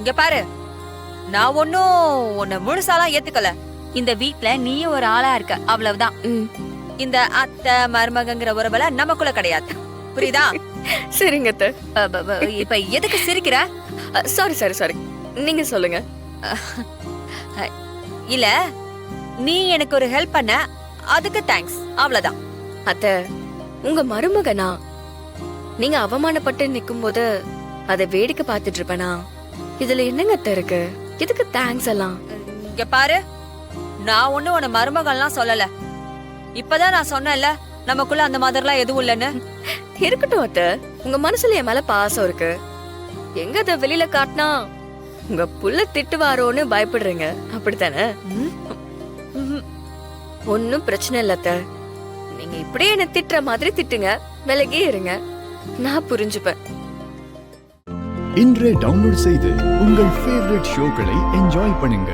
இங்க பாரு, நான் ஒன்னும் உன்னை முழுசாலாம் ஏத்துக்கல. இந்த வீட்ல நீயும் ஒரு ஆளா இருக்க, அவ்வளவுதான். இந்த அத்தை மருமகங்கிற உறவெல்லாம் நமக்குள்ள கிடையாது, புரியுதா? சரிங்க அத்தை. இப்ப எதுக்கு சிரிக்கிற? சாரி நீங்க சொல்லுங்க. இல்ல, நீ எனக்கு ஒரு ஹெல்ப் பண்ண, அதுக்கு தேங்க்ஸ், அவ்வளவுதான். அத்தை, உங்க மருமகனா நீங்க அவமானப்பட்டு நிக்கும் போது அதை வேடிக்கை பார்த்துட்டு இருப்பேனா? இதுல என்னங்க அத்தை இருக்கு? எதுக்கு தேங்க்ஸ் எல்லாம்? இங்க பாரு, நான் ஒண்ணு உன மருமகன்லாம் சொல்லல. இப்பதான் நான் சொன்னேன்ல, நமக்குள்ள அந்த மாதிரிலாம் எதுவும் இல்லன்னு. இருக்கட்டும் அத்தை, உங்க மனசுல என் மேல பாசம் இருக்கு. எங்க அத வெளியில காட்டினா உங்க புள்ள திட்டுவாரோன்னு பயப்படுறீங்க, அப்படித்தானே? ஒன்னும் பிரச்சனை இல்ல அத்தை. நீங்க இப்படியே என்ன திட்டுற மாதிரி திட்டுங்க, விலகி இருங்க, நான் புரிஞ்சுப்பேன். இன்றே டவுன்லோட் செய்து உங்கள் ஃபேவரட் ஷோக்களை என்ஜாய் பண்ணுங்க.